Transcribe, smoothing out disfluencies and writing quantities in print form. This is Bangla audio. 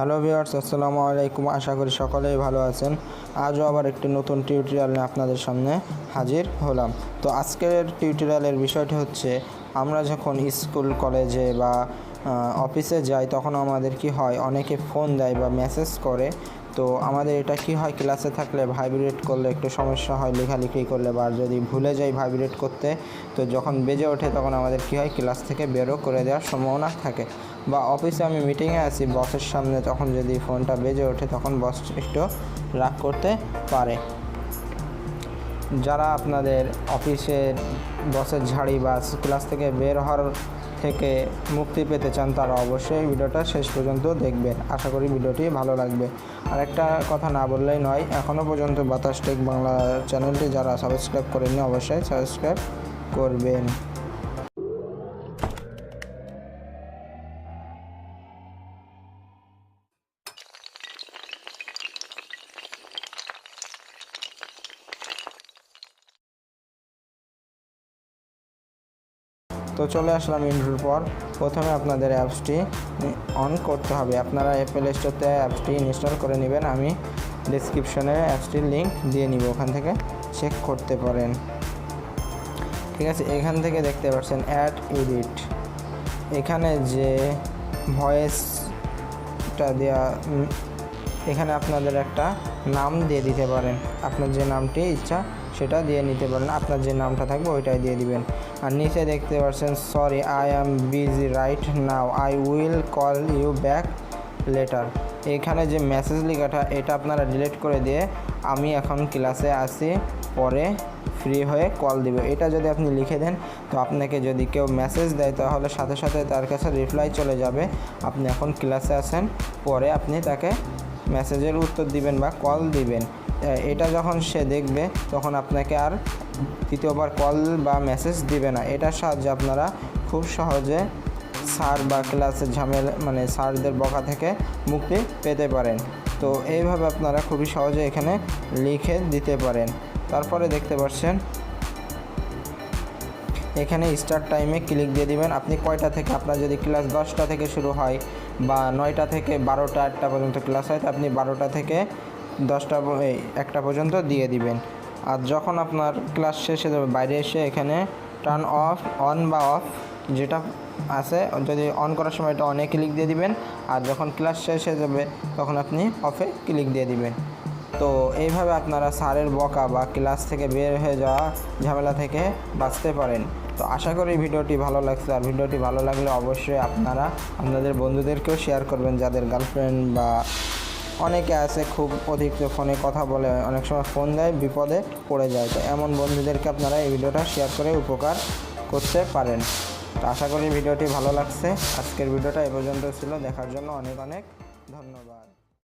হ্যালো ভিউয়ার্স, আসসালামু আলাইকুম। আশা করি সকলেই ভালো আছেন। আজও আবার একটি নতুন টিউটোরিয়াল নিয়ে আপনাদের সামনে হাজির হলাম। তো আজকের টিউটোরিয়ালের বিষয়টি হচ্ছে, আমরা যখন স্কুল কলেজে বা অফিসে যাই তখন আমাদের কি হয়, অনেকে ফোন দেয় বা মেসেজ করে। তো আমাদের এটা কি হয়, ক্লাসে থাকলে ভাইব্রেট করলে একটু সমস্যা হয়, লেখালেখি করলে, বা যদি ভুলে যাই ভাইব্রেট করতে, তো যখন বেজে ওঠে তখন আমাদের কি হয়, ক্লাস থেকে বেরও করে দেওয়ার সম্ভাবনা থাকে। বা অফিসে আমি মিটিংয়ে আছি বসের সামনে, তখন যদি ফোনটা বেজে ওঠে তখন বস একটু রাগ করতে পারে। যারা আপনাদের অফিসের বসের ঝাড়ি বা ক্লাস থেকে বের হওয়ার থেকে মুক্তি পেতে চান, তারা অবশ্যই ভিডিওটা শেষ পর্যন্ত দেখবেন। আশা করি ভিডিওটি ভালো লাগবে। আর একটা কথা না বললেই নয়, এখনও পর্যন্ত বাতাস টেক বাংলা চ্যানেলটি যারা সাবস্ক্রাইব করেননি অবশ্যই সাবস্ক্রাইব করবেন। তো চলে আসলাম ইন্ট্রোর পর। প্রথমে আপনাদের অ্যাপসটি অন করতে হবে। আপনারা প্লে স্টোরতে অ্যাপসটি ইনস্টল করে নেবেন। আমি ডেসক্রিপশনে অ্যাপসটির লিঙ্ক দিয়ে নিব, ওখান থেকে চেক করতে পারেন। ঠিক আছে, এখান থেকে দেখতে পাচ্ছেন অ্যাড এডিট। এখানে যে ভয়েসটা দেওয়া, এখানে আপনাদের একটা নাম দিয়ে দিতে পারেন। আপনার যে নামটি ইচ্ছা সেটা দিয়ে নিতে পারেন। আপনার যে নামটা থাকবে ওইটাই দিয়ে দিবেন। আর নিচে দেখতে পাচ্ছেন, sorry I am busy right now, I will call you back later. এখানে যে মেসেজ লেখাটা, এটা আপনারা ডিলিট করে দিয়ে আমি এখন ক্লাসে আসি, পরে ফ্রি হয়ে কল দিব, এটা যদি আপনি লিখে দেন, তো আপনাকে যদি কেউ মেসেজ দেয় তাহলে সাথে সাথে তার কাছে রিপ্লাই চলে যাবে, আপনি এখন ক্লাসে আসেন, পরে আপনি তাকে মেসেজের উত্তর দিবেন বা কল দিবেন। এটা যখন সে দেখবে তখন আপনাকে আর দ্বিতীয়বার কল বা মেসেজ দিবে না। এটার সাহায্যে আপনারা খুব সহজে স্যার বা ক্লাসের ঝামেলা, মানে স্যারদের বকা থেকে মুক্তি পেতে পারেন। তো এইভাবে আপনারা খুবই সহজে এখানে লিখে দিতে পারেন। তারপরে দেখতে পাচ্ছেন এখানে স্টার্ট টাইমে ক্লিক দিয়ে দিবেন। আপনি কয়টা থেকে, আপনার যদি ক্লাস 10টা থেকে শুরু হয় বা 9টা থেকে 12টা 1টা পর্যন্ত ক্লাস হয়, তো আপনি 12টা থেকে 10টা 1টা পর্যন্ত দিয়ে দিবেন। আর যখন আপনার ক্লাস শেষ হয়ে যাবে, বাইরে এসে এখানে টার্ন অফ, অন বা অফ যেটা আছে, যদি অন করার সময় এটা অনে ক্লিক দিয়ে দিবেন, আর যখন ক্লাস শেষ হয়ে যাবে তখন আপনি অফে ক্লিক দিয়ে দিবেন। তো এইভাবে আপনারা স্যারের বকা বা ক্লাস থেকে বের হয়ে যাওয়া ঝামেলা থেকে বাঁচতে পারেন। তো আশা করি ভিডিওটি ভালো লাগছে। আর ভিডিওটি ভালো লাগলে অবশ্যই আপনারা আপনাদের বন্ধুদেরকেও শেয়ার করবেন, যাদের গার্লফ্রেন্ড বা অনেকে আছে খুব অতিরিক্ত ফোনে কথা বলে, অনেক সময় ফোন দেয়, বিপদে পড়ে যায়। তো এমন বন্ধুদেরকে আপনারা এই ভিডিওটা শেয়ার করে উপকার করতে পারেন। তো আশা করি ভিডিওটি ভালো লাগছে। আজকের ভিডিওটা এ পর্যন্ত ছিল। দেখার জন্য অনেক অনেক ধন্যবাদ।